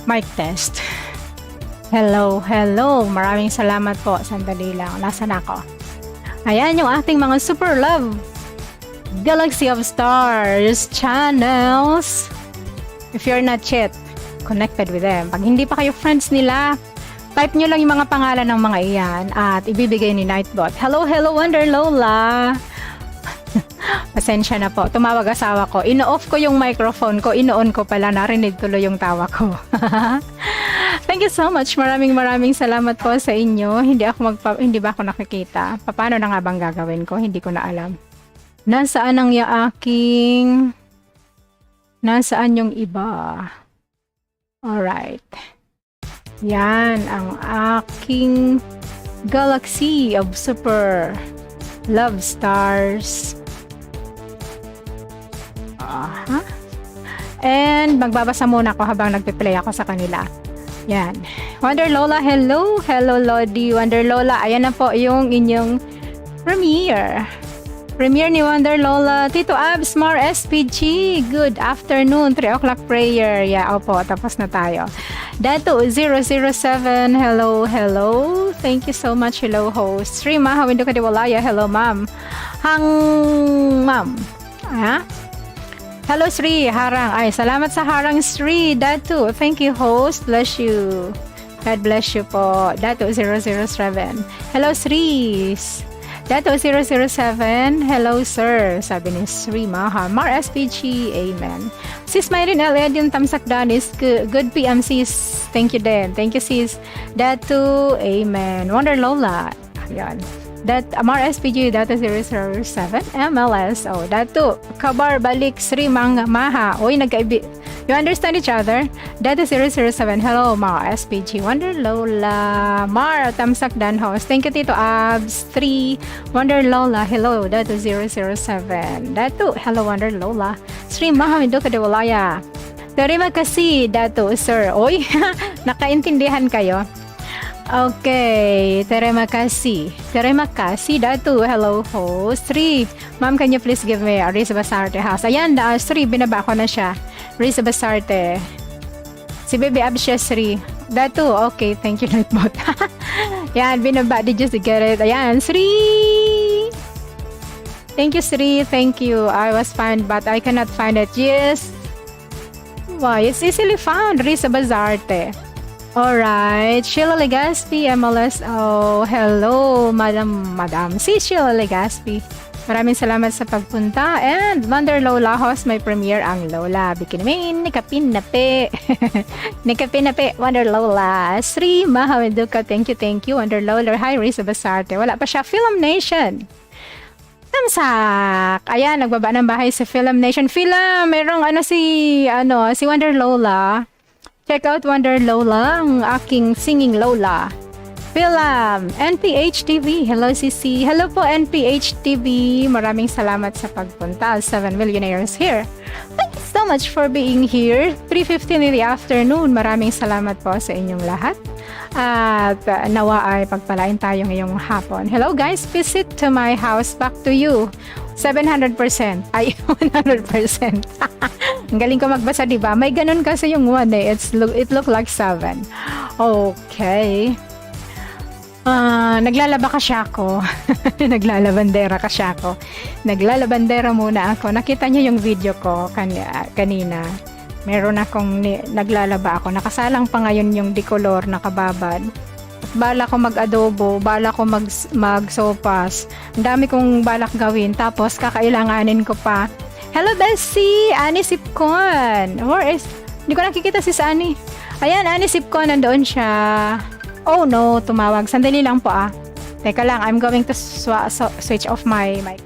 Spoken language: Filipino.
Mic test. Hello, hello. Maraming salamat po. Sandali lang. Nasaan ako? Ayan yung ating mga SUPERLuv Galaxy of Stars channels. If you're not yet connected with them, pag hindi pa kayo friends nila, type nyo lang yung mga pangalan ng mga iyan at ibibigay ni Nightbot. Hello, hello, Wonder Lola. Pasensya na po. Tumawag asawa ko. Ino-off ko yung microphone ko. Ino-on ko pala. Narinig tuloy yung tawa ko. Thank you so much. Maraming salamat po sa inyo. Hindi ba ako nakikita? Paano na nga bang gagawin ko? Hindi ko na alam. Nasaan ang aking... Nasaan yung iba? Alright. Yan ang aking Galaxy of SUPERLuv Stars. And magbabasa muna ako habang nagpe-play ako sa kanila. Yan. Wonder Lola, hello. Hello Lodi. Wonder Lola, ayan na po yung inyong premiere. Premiere ni Wonder Lola. Tito Abs, Mar SPG. Good afternoon. 3 o'clock prayer. Yeah, opo. Tapos na tayo. Dato 007. Hello, hello. Thank you so much. Hello, host. Rima, hawindo ka diwalaya. Hello, ma'am. Ma'am. Ha? Hello, Sri. Harang. Ay, salamat sa Harang, Sri. Dato. Thank you, host. Bless you. God bless you po. Dato 007. Hello, Sri. Dato 007. Hello, sir. Sabi ni Sri Maha. Mar SPG. Amen. Sis Myrin L. yung tamsak danis. Good PM, sis. Thank you din. Thank you, sis. Dato. Amen. Wonder Lola. Ayan. That Mar SPG Dato 007 MLS. Oh, Dato Kabar balik Sri Mang Maha. Oy, you understand each other? Dato 007. Hello, Mar SPG. Wonder Lola. Mar Tamsak Dan host. Thank you, Tito Abs. 3 Wonder Lola. Hello, Dato 007. Dato. Hello, Wonder Lola. Sri Maha Mindo Kadewalaya. Terima kasih, Dato sir. Oy, nakaintindihan kayo? Okay, terima kasih. Terima kasih, Datu. Hello, host. Sri, ma'am, can you please give me a Risa Bazarte house? Ayan, Sri, binaba ko na siya. Risa Bazarte. Si Baby Absya, Sri. Datu, okay, thank you, Nightbot. Yan, binaba. Did you get it? Ayan, Sri. Thank you, Sri. Thank you. I was found, but I cannot find it. Yes. Why? It's easily found. Risa Bazarte. Alright, Sheila Legaspi, MLS. Oh, hello, Madam. Si Sheila Legaspi. Maraming salamat sa pagpunta. And Wonder Lola host, may premiere ang Lola. Bikinimin, nikapinape. Nikapinape, Wonder Lola. Sri Mahawiduka, thank you. Wonder Lola, hi, Risa Bazarte. Wala pa siya, Film Nation. Tamsak. Ayan, nagbaba ng bahay sa Film Nation. Merong si Wonder Lola. Check out Wonder Lola, ang aking singing Lola. Film, NPH TV. Hello, Sisi. Hello po, NPH TV. Maraming salamat sa pagpunta. 7 millionaires here. Thank you so much for being here. 3:15 in the afternoon. Maraming salamat po sa inyong lahat. At nawa ay pagpalain tayo ngayong hapon. Hello guys, visit to my house. Back to you. 700%. Ay, 100%. Ang galing ko magbasa, diba? May ganun kasi yung 1 eh. It look like 7. Okay. Naglalaba ka siya ako. Naglalabandera ka siya ako. Naglalabandera muna ako. Nakita niyo yung video ko kanina. Meron akong naglalaba ako. Nakasalang pa ngayon yung decolor nakababad. Bala ko mag-adobo, bala ko mag-sopas. Ang dami kong balak gawin. Tapos kakailanganin ko pa. Hello, Bessie! Ani Cipcon. Where is... Hindi ko nakikita si Ani. Ayan, Ani Cipcon. Nandoon siya. Oh no, tumawag. Sandali lang po ah. Teka lang, I'm going to switch off my mic.